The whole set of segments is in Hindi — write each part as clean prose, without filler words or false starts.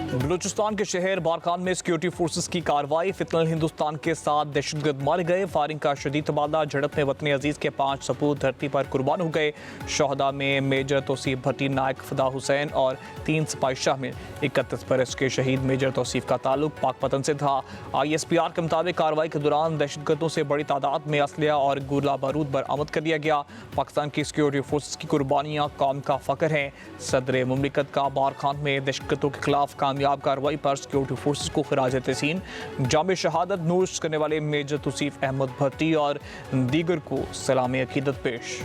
बलूचिस्तान के शहर बारखान में सिक्योरिटी फोर्सेस की कार्रवाई। फितनल हिंदुस्तान के साथ दहशतगर्द मारे गए। फायरिंग का शदीद तबादला। झड़प में वतन अजीज के 5 सपूत धरती पर कुर्बान हो गए। शहदा में मेजर तौसीफ भट्टी, नायक फदा हुसैन और 3 सिपाही शामिल। 31 बरस के शहीद मेजर तौसीफ का ताल्लुक पाकपतन से था। ISPR के मुताबिक कार्रवाई के दौरान दहशतगर्दों से बड़ी तादाद में असलहा और गोला बारूद बरामद कर लिया गया। पाकिस्तान की सिक्योरिटी फोर्सेस की कुर्बानियाँ कौम का फख्र हैं। सदर मुमलिकत का बारखान में दहशतगर्दों के खिलाफ कामयाब कार्रवाई पर सिक्योरिटी फोर्सेस को खिराज तहसीन। जाम शहादत नोश करने वाले मेजर तौसीफ अहमद भट्टी और दीगर को सलाम अकीदत पेश।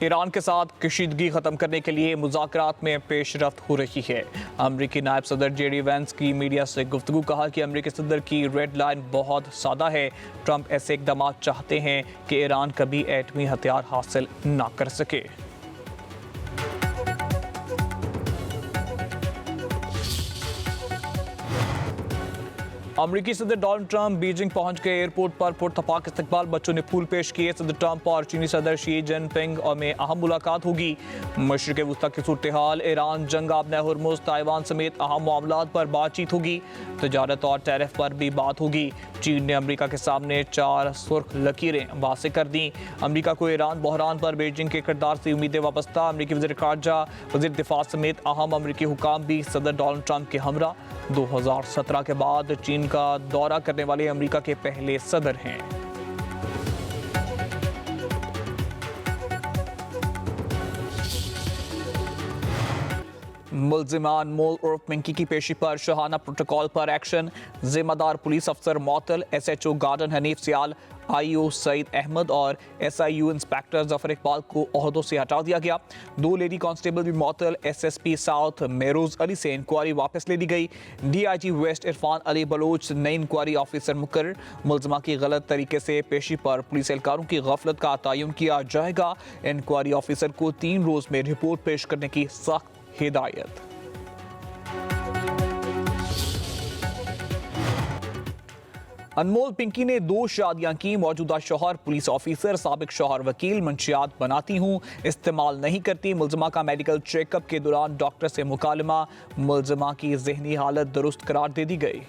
ईरान के साथ कशीदगी खत्म करने के लिए मुज़ाकरात में पेशरफ्त हो रही है। अमरीकी नायब सदर JD वैंस की मीडिया से गुफ्तगू। कहा कि अमरीकी सदर की रेड लाइन बहुत सादा है। ट्रंप ऐसे इक़दाम चाहते हैं कि ईरान कभी एटमी हथियार हासिल ना कर सके। अमरीकी सदर डोनाल्ड ट्रंप बीजिंग पहुंच गए। एयरपोर्ट पर पुरतपाक इस्तकबाल। बच्चों ने फूल पेश किए। सदर ट्रंप और चीनी सदर शी जिनपिंग में अहम मुलाकात होगी। मशरिक़ वुस्ता की सूरत हाल, ईरान, जंग आब हुर्मुज़, ताइवान समेत अहम मामलात पर बातचीत होगी। तजारत और टैरिफ पर भी बात होगी। चीन ने अमरीका के सामने 4 सुर्ख लकीरें वाज़ेह कर दी। अमरीका को ईरान बहरान पर बीजिंग के किरदार से उम्मीदें वाबस्ता। अमरीकी वज़ीर ख़ारजा, वज़ीर दिफ़ा समेत अहम अमरीकी हुकाम भी सदर डोनाल्ड ट्रंप के हमरा। 2017 के बाद चीन का दौरा करने वाले अमेरिका के पहले सदर हैं। मुल्जिमान मोल उर्फ पिंकी की पेशी पर शाहाना प्रोटोकॉल पर एक्शन। जिम्मेदार पुलिस अफसर मअतल। SHO गार्डन हनीफ सियाल, IO सईद अहमद और SIU इंस्पेक्टर जफर इकबाल को ओहदों से हटा दिया गया। 2 लेडी कांस्टेबल भी मअतल। SSP साउथ मेरोज अली से इंक्वायरी वापस ले ली गई। DIG वेस्ट इरफान अली बलोच नई इंक्वायरी ऑफिसर मुकर्रर। मुल्जिमा की गलत तरीके से पेशी पर पुलिस एहलकारों की गफलत का तयन किया जाएगा। इंक्वायरी ऑफिसर को 3 रोज में रिपोर्ट पेश करने की सख्त हिदायत। अनमोल पिंकी ने 2 शादियां की। मौजूदा शौहर पुलिस ऑफिसर, साबिक शौहर वकील। मंशियात बनाती हूँ, इस्तेमाल नहीं करती। मुल्जिमा का मेडिकल चेकअप के दौरान डॉक्टर से मुकालमा। मुल्जिमा की जहनी हालत दुरुस्त करार दे दी गई।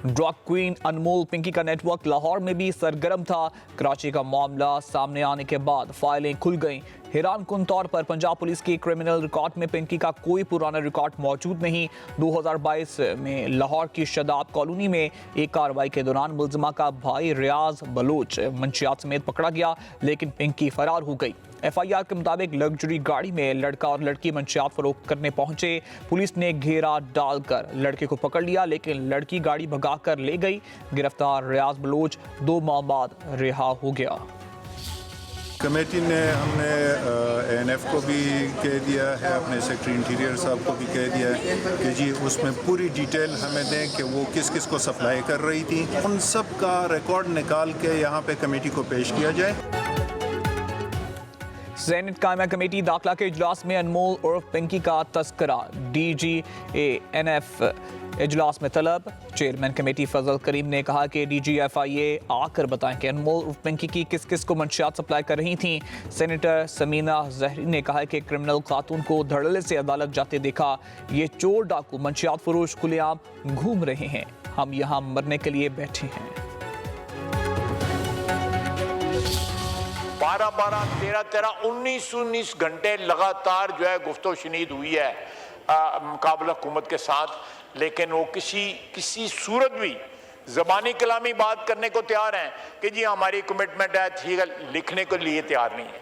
ड्रग क्वीन अनमोल पिंकी का नेटवर्क लाहौर में भी सरगर्म था। कराची का मामला सामने आने के बाद फाइलें खुल गईं। हैरान कुन तौर पर पंजाब पुलिस की क्रिमिनल रिकॉर्ड में पिंकी का कोई पुराना रिकॉर्ड मौजूद नहीं। 2022 में लाहौर की शदाब कॉलोनी में एक कार्रवाई के दौरान मुल्जिमा का भाई रियाज बलोच मंशियात समेत पकड़ा गया, लेकिन पिंकी फरार हो गई। FIR के मुताबिक लग्जरी गाड़ी में लड़का और लड़की मंशियात फरोख्त करने पहुंचे। पुलिस ने घेरा डालकर लड़के को पकड़ लिया, लेकिन लड़की गाड़ी भगाकर ले गई। गिरफ्तार रियाज बलोच 2 माह बाद रिहा हो गया। कमेटी ने हमने ANF को भी कह दिया है, अपने सेक्रेटरी इंटीरियर साहब को भी कह दिया है कि जी उसमें पूरी डिटेल हमें दें कि वो किस किस को सप्लाई कर रही थी। उन सब का रिकॉर्ड निकाल के यहाँ पे कमेटी को पेश किया जाए। सेनेट कायमा कमेटी दाखिला के इजलास में अनमोल उर्फ पिंकी का तस्करा। DG/ANF इजलास में तलब। चेयरमैन कमेटी फजल करीम ने कहा कि DG/FIA आकर बताएं कि अनमोल उर्फ पिंकी की किस किस को मंशियात सप्लाई कर रही थी। सेनेटर समीना जहरी ने कहा कि क्रिमिनल खातून को धड़ल्ले से अदालत जाते देखा। ये चोर डाकू मंशियात फरोश खुलेआम घूम रहे हैं। हम यहाँ मरने के लिए बैठे हैं। 12-12, 13-13, 19-19 घंटे लगातार जो है गुफ्तो शनीद हुई है मुकाबला हुकूमत के साथ, लेकिन वो किसी सूरत भी ज़बानी कलामी बात करने को तैयार हैं कि जी हमारी कमिटमेंट है, ठीक है, लिखने के लिए तैयार नहीं है।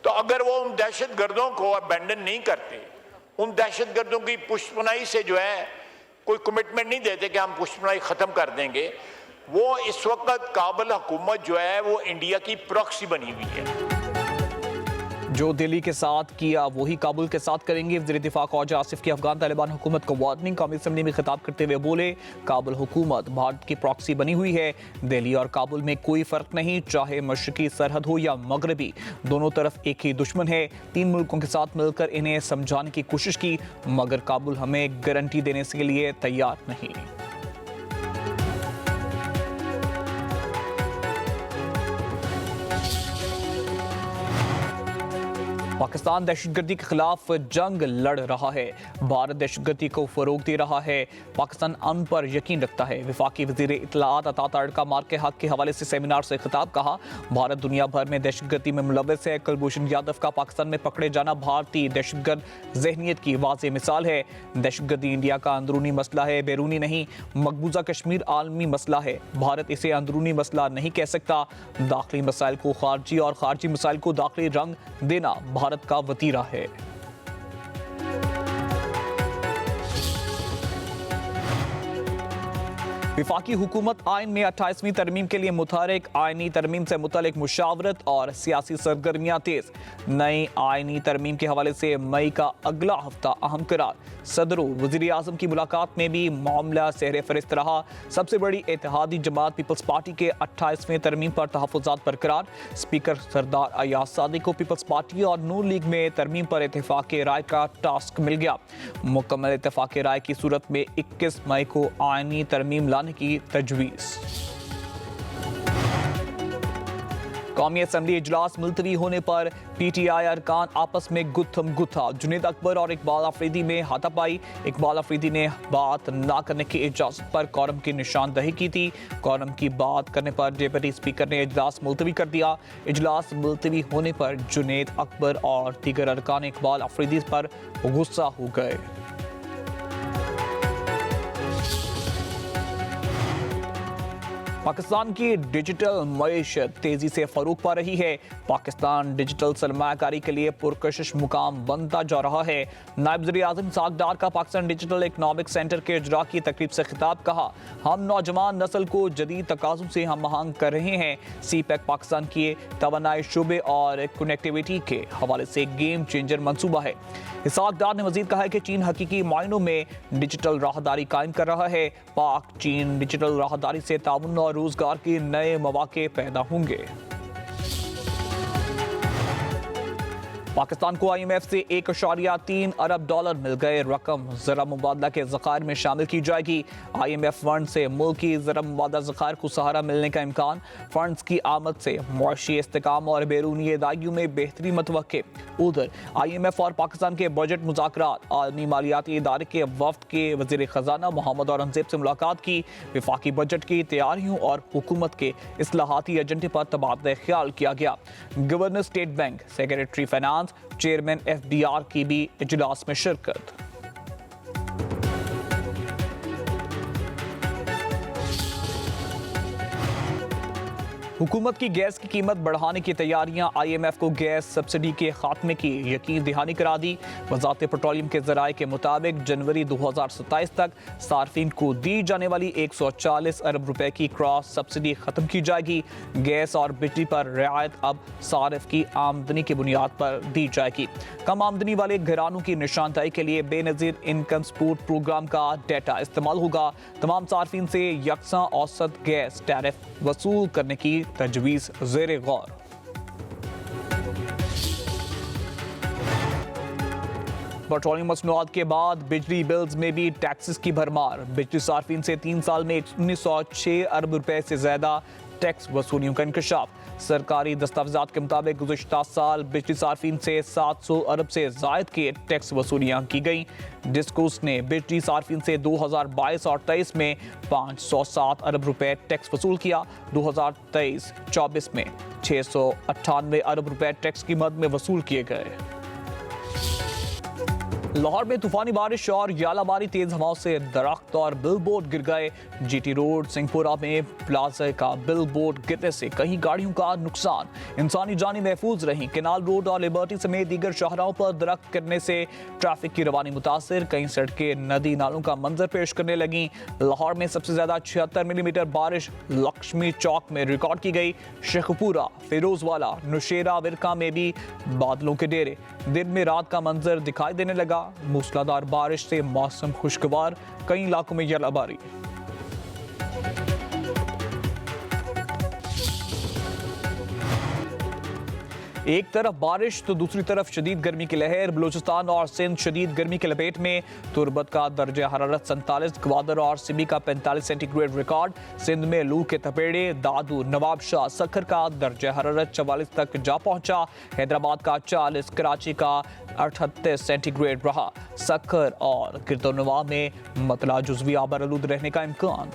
तो अगर वो उन दहशत गर्दों को अबेंडन नहीं करते, उन दहशत गर्दों की पुष्पनाई से जो है कोई कमिटमेंट नहीं देते कि हम पुष्पनाई ख़त्म कर देंगे, वो इस वक्त काबुल हुकूमत जो है वो इंडिया की प्रॉक्सी बनी हुई है। जो दिल्ली के साथ किया वही काबुल के साथ करेंगे। वज़ीर दिफा ख्वाजा आसिफ की अफगान तालिबान हुकूमत को वार्निंग। कौमी असम्बली में खिताब करते हुए बोले, काबुल हुकूमत भारत की प्रॉक्सी बनी हुई है। दिल्ली और काबुल में कोई फर्क नहीं, चाहे मशरकी सरहद हो या मगरबी, दोनों तरफ एक ही दुश्मन है। 3 मुल्कों के साथ मिलकर इन्हें समझाने की कोशिश की, मगर काबुल हमें गारंटी देने के लिए तैयार नहीं। पाकिस्तान दहशतगर्दी के खिलाफ जंग लड़ रहा है। भारत दहशतगर्दी को फरोग दे रहा है। पाकिस्तान अमन पर यकीन रखता है। वफाकी वज़ीर इत्तलाआत अता तड़का मार के हक के हवाले से सेमिनार से खिताब। कहा, भारत दुनिया भर में दहशतगर्दी में मुलव्वस है। कुलभूषण यादव का पाकिस्तान में पकड़े जाना भारतीय दहशतगर्द जहनीत की वाज़ेह मिसाल है। दहशतगर्दी इंडिया का अंदरूनी मसला है, बैरूनी नहीं। मकबूजा कश्मीर आलमी मसला है, भारत इसे अंदरूनी मसला नहीं कह सकता। दाखिली मसाइल को खारजी और खारजी मसाइल को दाखिली रंग देना भारत का वतीरा है। वफाकी हुकूमत आइन में 28वीं तरमीम के लिए मुतहरिक। आइनी तरमीम से मुतल्लिक मुशावरत और सियासी सरगर्मियां तेज। नई आइनी तरमीम के हवाले से मई का अगला हफ्ता अहम करार। सदरों वज़ीर आज़म की मुलाकात में भी मामला सहरे फरिस्त रहा। सबसे बड़ी इत्तेहादी जमात पीपल्स पार्टी के 28वीं तरमीम पर तहफ़्फ़ुज़ात बरकरार। स्पीकर सरदार अयाज सादिक को पीपल्स पार्टी और नून लीग में तरमीम पर इत्तेफाक राय का टास्क मिल गया। मुकम्मल इत्तेफाक राय की सूरत में 21 मई को आइनी तरमीम लाने की तजवीज़। कौमी असम्बली इजलास मुलतवी होने पर PTI अरकान आपस में गुत्थम गुत्था। जुनेद अकबर और इकबाल आफरीदी में हाथापाई। इकबाल आफरीदी ने बात ना करने की इजाज़त पर कौरम की निशानदही की थी। कौरम की बात करने पर डिप्टी स्पीकर ने इजलास मुलतवी कर दिया। इजलास मुलतवी होने पर जुनेद अकबर और दीगर अरकान इकबाल आफरीदी पर गुस्सा हो गए। पाकिस्तान की डिजिटल मईशत तेजी से फरूख पा रही है। पाकिस्तान डिजिटल सरमायाकारी के लिए पुरकशिश मुकाम बनता जा रहा है। नायब वज़ीर आज़म इसहाक डार का पाकिस्तान डिजिटल इकनॉमिक सेंटर के इजरा की तकरीब से खिताब। कहा, हम नौजवान नस्ल को जदीद तकाज़ों से हम आहंग कर रहे हैं। CPEC पाकिस्तान के तवानाई शुबे और कनेक्टिविटी के हवाले से गेम चेंजर मंसूबा है। इसहाक डार ने मजीद कहा है कि चीन हकीकी मायनों में डिजिटल राहदारी कायम कर रहा है। पाक चीन डिजिटल राहदारी से ताउन और रोजगार के नए मौके पैदा होंगे। पाकिस्तान को IMF से 1.3 अरब डॉलर मिल गए। रकम ज़रा मुबादला के ज़खायर में शामिल की जाएगी। IMF फंड से मुल्क की ज़रा मुबादला ज़खायर को सहारा मिलने का इम्कान। फंड्स की आमद से मुआशी इस्तेकाम और बैरूनी अदायगियों में बेहतरी मतवक्के। उधर IMF और पाकिस्तान के बजट मुज़ाकरात। आलमी मालियाती इदारे के वफ्द के वज़ीर ख़जाना मोहम्मद औरंगज़ेब से मुलाकात की। वफाकी बजट की तैयारियों और हुकूमत के इस्लाहाती एजेंडे पर तबादला ख्याल किया गया। Governor state bank, secretary finance, chairman FDR की भी इजलास में शिरकत। हुकूमत की गैस की कीमत बढ़ाने की तैयारियां। IMF को गैस सब्सिडी के खात्मे की यकीन दहानी करा दी। वज़ारत पेट्रोलियम के ज़राए के मुताबिक जनवरी 2027 तक सार्फिन को दी जाने वाली 140 अरब रुपए की क्रॉस सब्सिडी ख़त्म की जाएगी। गैस और बिजली पर रियायत अब सारिफ की आमदनी की बुनियाद पर दी जाएगी। कम आमदनी वाले घरानों की निशानदही के लिए बेनज़ीर इनकम सपोर्ट प्रोग्राम का डेटा इस्तेमाल होगा। तमाम सार्फिन से यकसा औसत गैस टैरिफ वसूल करने की तजवीज़ ज़ेरे गौर। पेट्रोलियम मसनूआत के बाद बिजली बिल्स में भी टैक्सेस की भरमार। बिजली सार्फिन से 3 साल में 1906 अरब रुपए से ज़्यादा टैक्स वसूलियों का इंकशाफ। सरकारी दस्तावेज़ात के मुताबिक गुज़िश्ता साल बिजली सार्फिन से 700 अरब से ज़ायद के टैक्स वसूलियाँ की गई। डिस्कोस ने बिजली सार्फिन से 2022 और 23 में 507 अरब रुपए टैक्स वसूल किया। 2023-24 में 698 अरब रुपए टैक्स की मद में वसूल किए गए। लाहौर में तूफानी बारिश और यालाबारी तेज हवाओं से दरख्त और बिलबोर्ड गिर गए। जीटी रोड सिंहपुरा में प्लाजा का बिलबोर्ड गिरने से कई गाड़ियों का नुकसान, इंसानी जानी महफूज रही। केनाल रोड और लिबर्टी समेत दीगर शाहराहों पर दरख्त गिरने से ट्रैफिक की रवानी मुतासिर, कई सड़कें नदी नालों का मंजर पेश करने लगी। लाहौर में सबसे ज्यादा 76 मिलीमीटर बारिश लक्ष्मी चौक में रिकॉर्ड की गई। शेखपुरा, फिरोजवाला, नुशेरा, विरका में भी बादलों के डेरे, दिन में रात का मंजर दिखाई देने लगा। मूसलाधार बारिश से मौसम खुशगवार, कई इलाकों में यालाबारी। एक तरफ बारिश तो दूसरी तरफ शदीद गर्मी की लहर। बलूचिस्तान और सिंध शदीद गर्मी की लपेट में। तुरबत का दर्जा हरारत 47, ग्वादर और सिबी का 45 सेंटीग्रेड रिकॉर्ड। सिंध में लू के थपेड़े, दादू, नवाबशाह, सखर का दर्जा हरारत 44 तक जा पहुंचा। हैदराबाद का 40, कराची का 38 सेंटीग्रेड रहा। सखर और किरतोनवा में मतला जुज़वी आबरालूद रहने का इम्कान।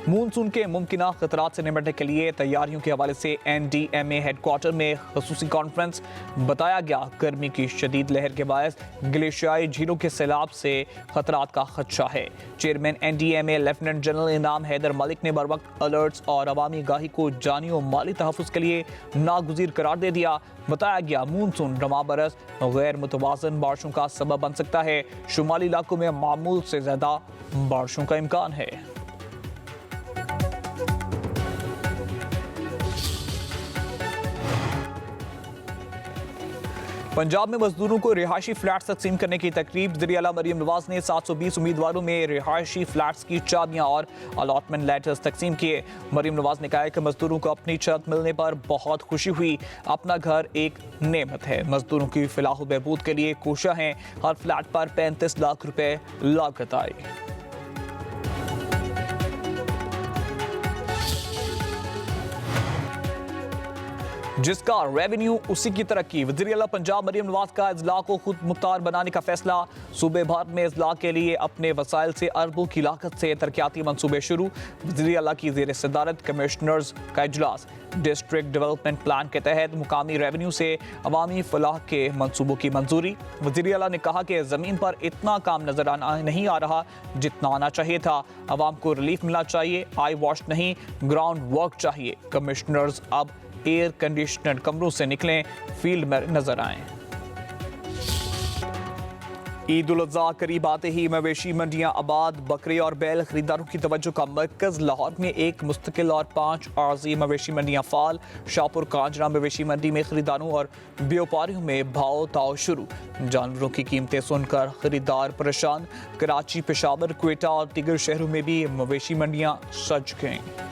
मूनसून के मुमकिन खतरात से निपटने के लिए तैयारियों के हवाले से NDMA हेडक्वार्टर में खसूसी कॉन्फ्रेंस। बताया गया गर्मी की शदीद लहर के बायस ग्लेशियाई झीलों के सैलाब से खतरात का खदशा है। चेयरमैन NDMA लेफ्टिनेंट जनरल इनाम हैदर मलिक ने बर वक्त अलर्ट्स और अवामी गाही को जानी और माली तहफ़्फ़ुज़ के लिए नागुज़ीर करार दे दिया। बताया गया मूनसून रवा बरस गैर मुतवाज़न बारिशों का सबब बन सकता है। शुमाली इलाकों में मामूल से ज़्यादा बारिशों का इम्कान है। पंजाब में मजदूरों को रिहायशी फ्लैट्स तकसीम करने की तकरीब। वज़ीर आला मरीम नवाज ने 720 उम्मीदवारों में रिहायशी फ्लैट्स की चाबियां और अलॉटमेंट लेटर्स तकसीम किए। मरीम नवाज ने कहा कि मजदूरों को अपनी छत मिलने पर बहुत खुशी हुई। अपना घर एक नेमत है। मजदूरों की फलाह बहबूद के लिए कोशिश हैं। हर फ्लैट पर 35 लाख रुपए लागत आई। जिसका रेवेन्यू उसी की तरक्की। वज़ीर आला पंजाब मरीम नवाज का इजला को खुद मुख्तार बनाने का फैसला। सूबे भर में इजला के लिए अपने वसाइल से अरबों की लागत से तरक्याती मंसूबे शुरू। वज़ीर आला की ज़ेर सदारत कमिश्नर्स का इजलास। डिस्ट्रिक्ट डेवलपमेंट प्लान के तहत मुकामी रेवेन्यू से अवामी फलाह के मंसूबों की मंजूरी। वज़ीर आला ने कहा कि ज़मीन पर इतना काम नजर नहीं आ रहा जितना आना चाहिए था। अवाम को रिलीफ मिलना चाहिए, आई वॉश नहीं, ग्राउंड वर्क चाहिए। कमिश्नर्स अब एयर कंडीशनर कमरों से निकलें, फील्ड में नजर आएं। ईद उल अज़हा करीब आते ही मवेशी मंडियां आबाद। बकरे और बैल खरीदारों की तवज्जो का मरकज। लाहौर में एक मुस्तकिल और 5 आर्जी मवेशी मंडियां फाल। शाहपुर कांजरा मवेशी मंडी में खरीदारों और व्यापारियों में भाव ताव शुरू। जानवरों की कीमतें सुनकर खरीदार परेशान। कराची, पेशावर, क्वेटा और दीगर शहरों में भी मवेशी मंडियां सज गईं।